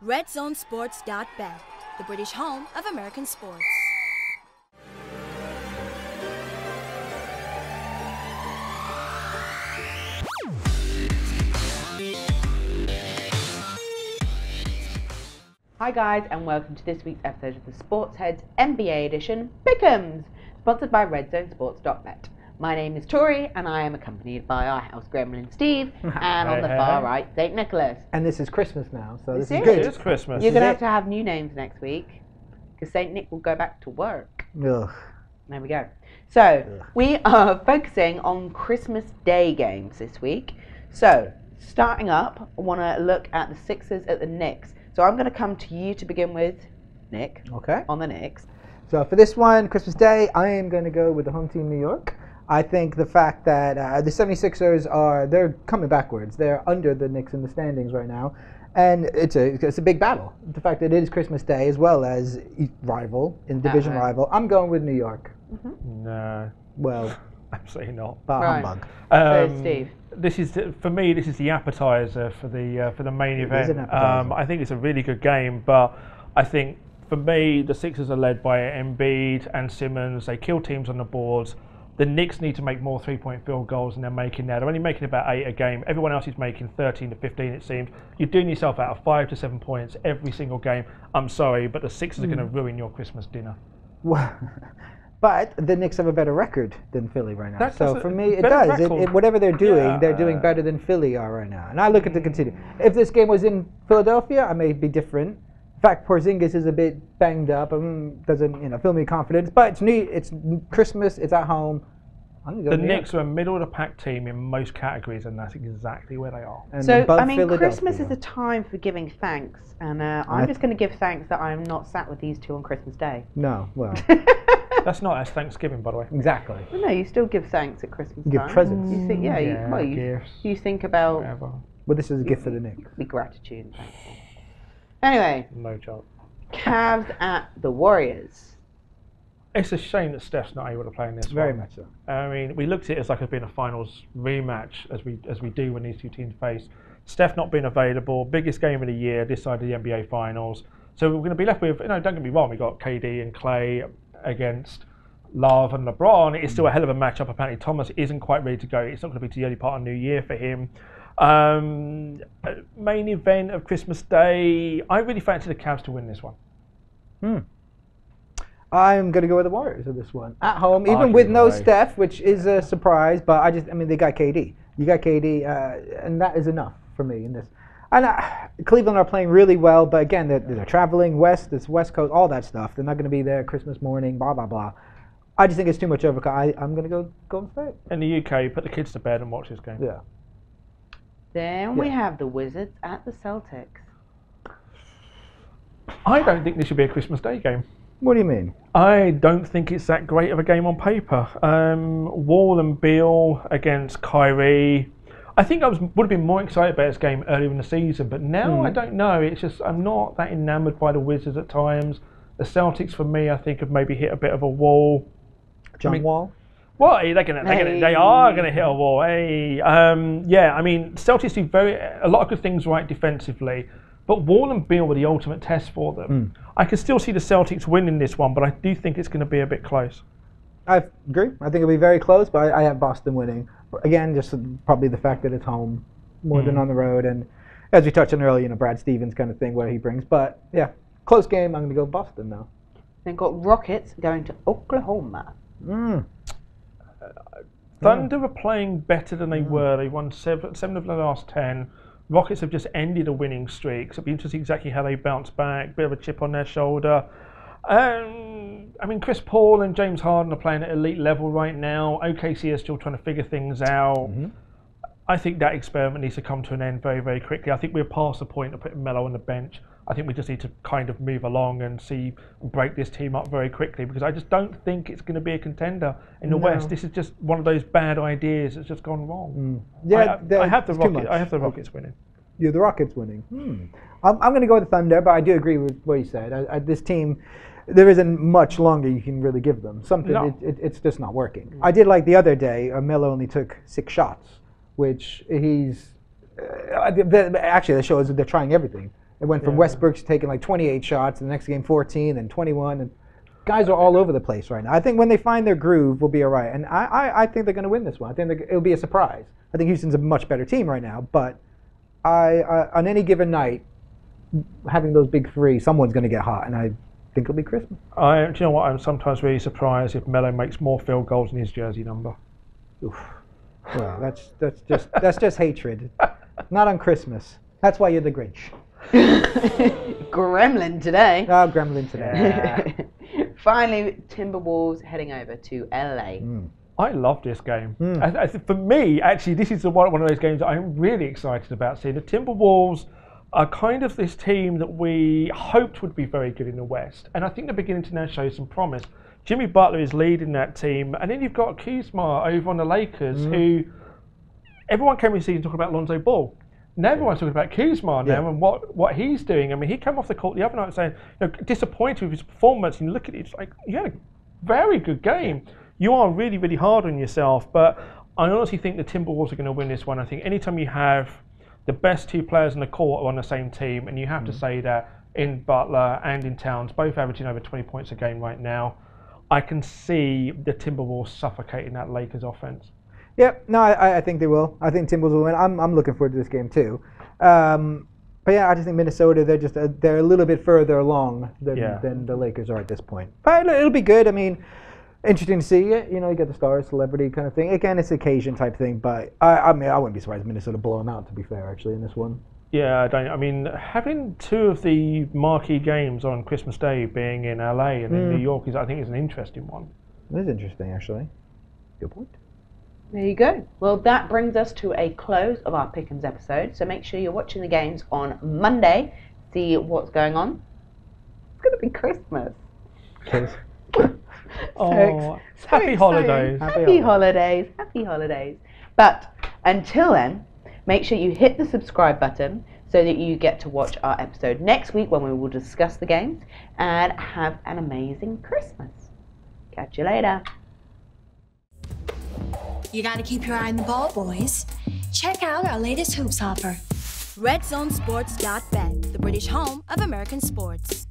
RedZoneSports.bet, the British home of American sports. Hi guys, and welcome to this week's episode of the SportsHeads NBA edition, PICKEMS, sponsored by RedZoneSports.bet. My name is Tori, and I am accompanied by our house gremlin Steve, and on the far right, St. Nicholas. And this is Christmas now, so this is good. good. It is Christmas. You're going to have new names next week, because St. Nick will go back to work. Ugh. There we go. So, we are focusing on Christmas Day games this week. So, starting up, I want to look at the Sixers at the Knicks. So I'm going to come to you to begin with, Nick, Okay. on the Knicks. So for this one, Christmas Day, I am going to go with the home team, New York. I think the fact that the 76ers they're coming backwards. They're under the Knicks in the standings right now. And it's a big battle. The fact that it is Christmas Day as well as division rival. I'm going with New York. Mm-hmm. No. Well, absolutely not. Right. Humbug. So Steve. This is for me. This is the appetizer for the main event. It is an appetizer. I think it's a really good game, but I think for me the Sixers are led by Embiid and Simmons. They kill teams on the boards. The Knicks need to make more three-point field goals than they're making now. They're only making about 8 a game. Everyone else is making 13 to 15. It seems you're doing yourself out of 5 to 7 points every single game. I'm sorry, but the Sixers are going to ruin your Christmas dinner. Well, but the Knicks have a better record than Philly right now. So for me, it better does. Whatever they're doing, they're doing better than Philly are right now. And I look at the continue. If this game was in Philadelphia, I may be different. In fact, Porzingis is a bit banged up. Doesn't fill me confidence. But it's neat. It's Christmas. It's at home. The Knicks are a middle-of-the-pack team in most categories, and that's exactly where they are. And So, above Christmas is Philadelphia. a time for giving thanks, and I'm just going to give thanks that I'm not sat with these two on Christmas Day. No, well, That's not as Thanksgiving, by the way. exactly. Well, no, you still give thanks at Christmas You give time. presents. You think, Gifts, you think about whatever. Well, this is a gift for the Knicks. the gratitude and thankful. Anyway, No chance. Cavs at the Warriors. It's a shame that Steph's not able to play in this Very one. much so. I mean, we looked at it as like it's been a finals rematch, as we do when these two teams face. Steph not being available, biggest game of the year, this side of the NBA Finals. So we're going to be left with, don't get me wrong, we got KD and Clay against Love and LeBron. It's still a hell of a matchup. Apparently Thomas isn't quite ready to go. It's not going to be to the early part of New Year for him. Main event of Christmas Day, I really fancy the Cavs to win this one. I'm going to go with the Warriors with this one. At home, even with no Steph, which is a surprise, but they got KD. You got KD, and that is enough for me in this. And Cleveland are playing really well, but again, they're traveling west, it's West Coast, all that stuff. They're not going to be there Christmas morning, blah, blah, blah. I just think it's too much over. I'm going to go Golden State. In the UK, put the kids to bed and watch this game. Yeah. Then we have the Wizards at the Celtics. I don't think this should be a Christmas Day game. What do you mean? I don't think it's that great of a game on paper. Wall and Beal against Kyrie. I think I would have been more excited about this game earlier in the season, but now I don't know. It's just I'm not that enamoured by the Wizards at times. The Celtics, for me, I think have maybe hit a bit of a wall. Wall? Well, they are going to hit a wall. Hey, Celtics do a lot of good things right defensively. But Wall and Beal were the ultimate test for them. I can still see the Celtics winning this one, but I do think it's going to be a bit close. I agree. I think it'll be very close, but I have Boston winning. Again, just probably the fact that it's home more than on the road. And as we touched on earlier, Brad Stevens kind of thing, what he brings. But yeah, close game. I'm going to go Boston now. Then got Rockets going to Oklahoma. Thunder are playing better than they were. They won 7 of the last 10. Rockets have just ended a winning streak, so it'll be interesting exactly how they bounce back. Bit of a chip on their shoulder. Chris Paul and James Harden are playing at elite level right now. OKC are still trying to figure things out. I think that experiment needs to come to an end very, very quickly. I think we're past the point of putting Melo on the bench. I think we just need to kind of move along and break this team up very quickly, because I just don't think it's going to be a contender in the West. This is just one of those bad ideas that's just gone wrong. Yeah, I have the Rockets winning. You're the Rockets winning. I'm going to go with the Thunder, but I do agree with what you said. This team, there isn't much longer you can really give them. It's just not working. I did like the other day, Melo only took 6 shots, which he's actually that shows that they're trying everything. It went from Westbrook's taking like 28 shots, the next game 14, and 21, and guys are all over the place right now. I think when they find their groove, we'll be all right. And I think they're going to win this one. I think it'll be a surprise. I think Houston's a much better team right now, but on any given night, having those big three, someone's going to get hot, and I think it'll be Christmas. Do you know what? I'm sometimes really surprised if Melo makes more field goals than his jersey number. Oof. Well, that's just hatred. Not on Christmas. That's why you're the Grinch. Gremlin today. Oh, Gremlin today. Yeah. Finally, Timberwolves heading over to LA. I love this game. For me, actually, this is one of those games that I'm really excited about seeing. The Timberwolves are kind of this team that we hoped would be very good in the West, and I think they're beginning to now show some promise. Jimmy Butler is leading that team, and then you've got Kuzma over on the Lakers, who everyone came in the season talking about Lonzo Ball. Now everyone's talking about Kuzma now and what he's doing. I mean, he came off the court the other night saying, disappointed with his performance, and you look at it, it's like, you had a very good game. You are really, really hard on yourself, but I honestly think the Timberwolves are going to win this one. I think anytime you have the best two players on the court are on the same team, and you have to say that in Butler and in Towns, both averaging over 20 points a game right now, I can see the Timberwolves suffocating that Lakers offense. Yep, no, I think they will. I think Timberwolves will win. I'm looking forward to this game too. But yeah, I just think Minnesota, they're a little bit further along than the Lakers are at this point. But it'll be good. I mean, interesting to see. You get the star, celebrity kind of thing. Again, it's occasion type thing. But I mean, I wouldn't be surprised if Minnesota blow them out. To be fair, actually, in this one. Yeah, I mean, having two of the marquee games on Christmas Day being in LA and in New York I think is an interesting one. It is interesting, actually. Good point. There you go. Well, that brings us to a close of our Pick'ems episode. So make sure you're watching the games on Monday. See what's going on. It's going to be Christmas. Happy holidays. Happy holidays. Happy holidays. But until then, make sure you hit the subscribe button so that you get to watch our episode next week when we will discuss the games, and have an amazing Christmas. Catch you later. You gotta keep your eye on the ball, boys. Check out our latest hoops offer. RedZoneSports.bet, the British home of American sports.